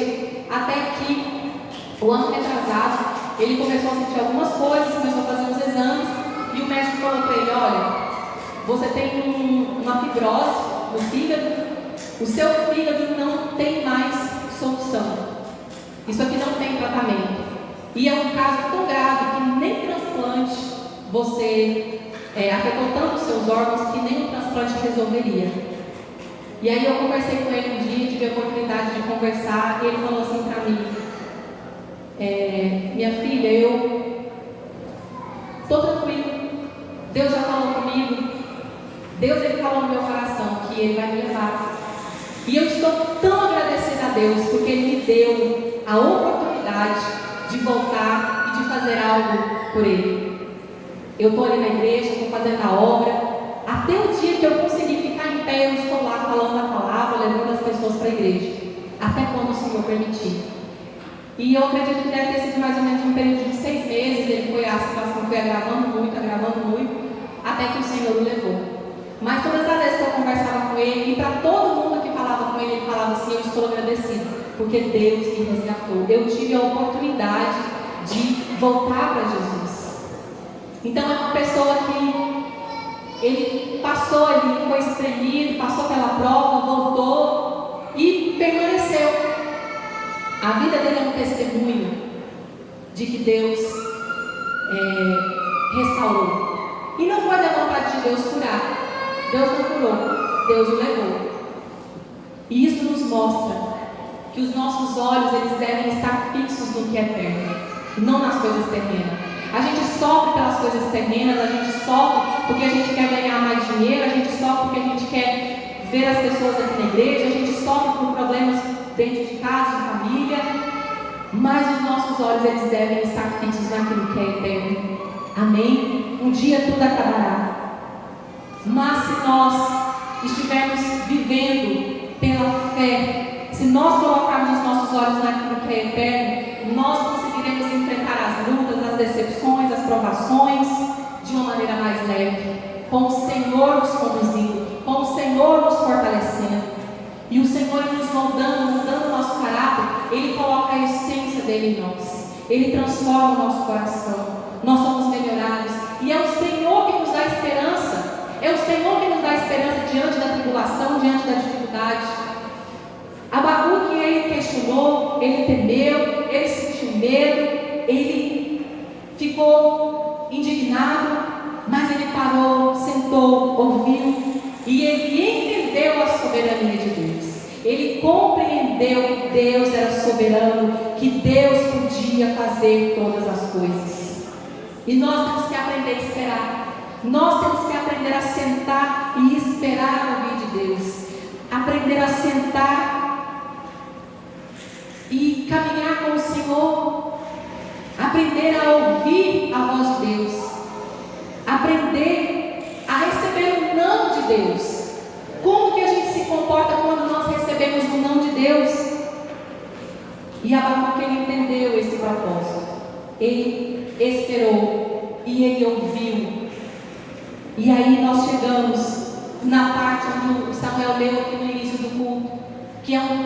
Até que, o ano retrasado, ele começou a sentir algumas coisas, começou a fazer uns exames. E o médico falou para ele: olha, você tem uma fibrose no fígado. O seu fígado não tem mais solução. Isso aqui não tem tratamento. E é um caso tão grave que nem transplante você afetou tanto os seus órgãos que nem o transplante resolveria. E aí eu conversei com ele um dia, tive a oportunidade de conversar, e ele falou assim para mim: minha filha, eu estou tranquilo. Deus já falou comigo. Deus, Ele falou no meu coração que Ele vai me levar. E eu estou tão agradecida a Deus, porque Ele me deu a oportunidade de voltar e de fazer algo por Ele. Eu estou ali na igreja, estou fazendo a obra. Até o dia que eu conseguir ficar em pé, eu estou lá falando a palavra, levando as pessoas para a igreja. Até quando o Senhor permitir. E eu acredito que deve ter sido mais ou menos um período de 6 meses. A situação foi agravando muito, até que o Senhor o levou. Mas todas as vezes que eu conversava com ele, e para todo mundo porque Deus me resgatou. Eu tive a oportunidade de voltar para Jesus. Então é uma pessoa que ele passou ali, foi espremido, passou pela prova, voltou e permaneceu. A vida dele é um testemunho de que Deus restaurou. E não foi da vontade de Deus curar. Deus não curou, Deus o levou. E isso nos mostra que os nossos olhos eles devem estar fixos no que é eterno, não nas coisas terrenas. A gente sofre pelas coisas terrenas, a gente sofre porque a gente quer ganhar mais dinheiro, a gente sofre porque a gente quer ver as pessoas aqui na igreja, a gente sofre por problemas dentro de casa, de família, mas os nossos olhos eles devem estar fixos naquilo que é eterno. Amém? Um dia tudo acabará. Mas se nós estivermos vivendo pela fé, se nós colocarmos os nossos olhos naquilo que é eterno, nós conseguiremos enfrentar as lutas, as decepções, as provações de uma maneira mais leve, com o Senhor nos conduzindo, com o Senhor nos fortalecendo. E o Senhor nos mudando o nosso caráter, Ele coloca a essência dele em nós, Ele transforma o nosso coração. Nós somos melhorados, e é o Senhor que nos dá esperança, é o Senhor que nos dá esperança diante da tribulação, diante da dificuldade. Abacuque, ele questionou, ele temeu, ele sentiu medo, ele ficou indignado, mas ele parou, sentou, ouviu, e ele entendeu a soberania de Deus. Ele compreendeu que Deus era soberano, que Deus podia fazer todas as coisas. E nós temos que aprender a esperar. Nós temos que aprender a sentar e esperar ouvir de Deus. Aprender a sentar e caminhar com o Senhor. Aprender a ouvir a voz de Deus. Aprender a receber o não de Deus. Como que a gente se comporta quando nós recebemos o não de Deus? E Abacuque ele entendeu esse propósito. Ele esperou e ele ouviu. E aí nós chegamos na parte onde o Samuel leu aqui no início do culto, que é um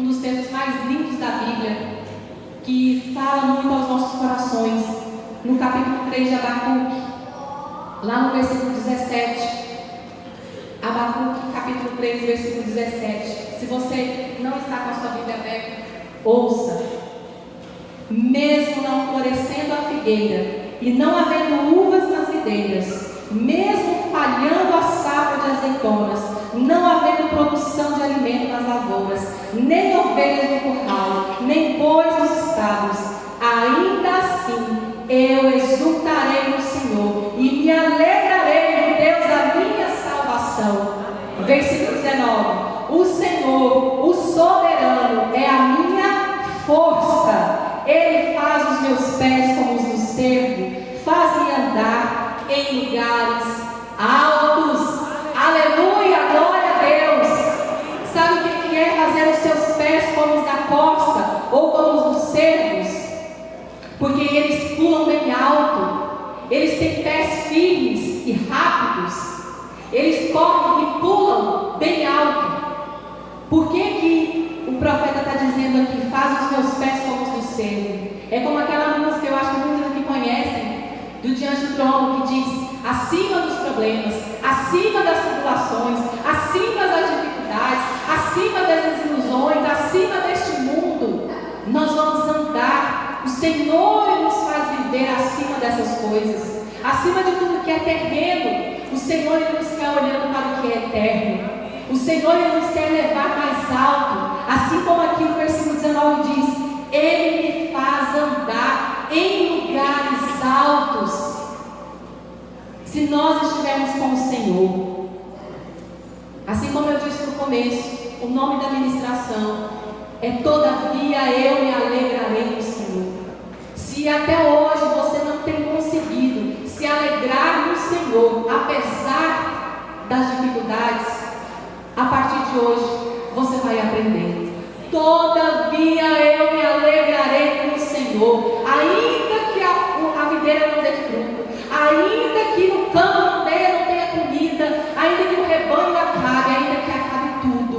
dos textos mais lindos da Bíblia, que fala muito aos nossos corações, no capítulo 3 de Abacuque, lá no versículo 17. Abacuque, capítulo 3, versículo 17. Se você não está com a sua Bíblia aberta, ouça. Mesmo não florescendo a figueira e não havendo uvas nas videiras, mesmo falhando a safra de azeitonas, não havendo produção de alimento nas lavouras, nem ovelhas no curral, nem bois nos estábulos, ainda assim eu exultarei no Senhor e me alegrarei no Deus da minha salvação. Versículo 19. O Senhor, o soberano, é a minha força. Ele faz os meus pés como os do cervo, faz-me andar em lugares altos. Aleluia, glória a Deus. Sabe o que é fazer os seus pés como os da corça ou como os dos cervos? Porque eles pulam bem alto, eles têm pés firmes e rápidos, eles correm e pulam bem alto. Por que o profeta está dizendo aqui, faz os meus pés como os do cervo? É como aquela música, eu acho que muitos aqui conhecem, do Diante do Trono, que diz, acima dos problemas, acima das tribulações, acima das dificuldades, acima das desilusões, acima deste mundo, nós vamos andar. O Senhor nos faz viver acima dessas coisas, acima de tudo que é terreno. O Senhor Ele nos quer olhando para o que é eterno. O Senhor Ele nos quer levar mais alto, assim como aqui no versículo 19 diz, Ele me faz andar em lugares altos. Se nós estivermos com o Senhor, assim como eu disse no começo, o nome da ministração é todavia eu me alegrarei no Senhor. Se até hoje você não tem conseguido se alegrar no Senhor, apesar das dificuldades, a partir de hoje você vai aprender. Todavia eu me alegrarei no Senhor, ainda que a videira não dê fruto, ainda que no campo não tenha comida, ainda que o rebanho acabe, ainda que acabe tudo,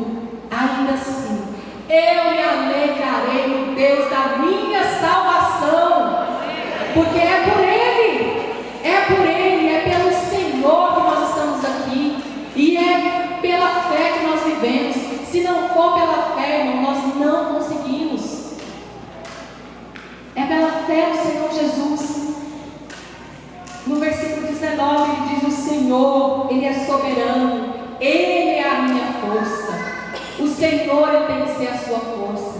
ainda assim eu me Deus da minha salvação, porque é por Ele, é pelo Senhor que nós estamos aqui, e é pela fé que nós vivemos. Se não for pela fé, irmão, nós não conseguimos. É pela fé no Senhor Jesus. No versículo 19 ele diz: o Senhor, Ele é soberano, Ele é a minha força. O Senhor, Ele tem que ser a sua força.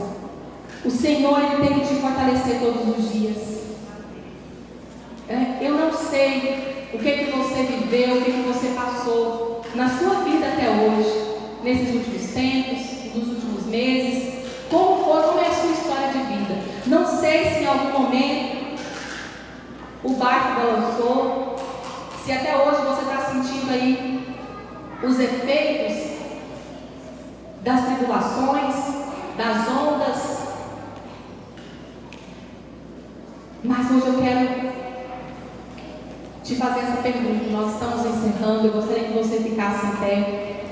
O Senhor, Ele tem que te fortalecer todos os dias. Eu não sei o que você viveu, o que você passou na sua vida até hoje, nesses últimos tempos, nos últimos meses. Como é a sua história de vida? Não sei se em algum momento o barco balançou, se até hoje você está sentindo aí os efeitos das tribulações, das ondas. Mas hoje eu quero te fazer essa pergunta. Nós estamos encerrando. Eu gostaria que você ficasse em pé.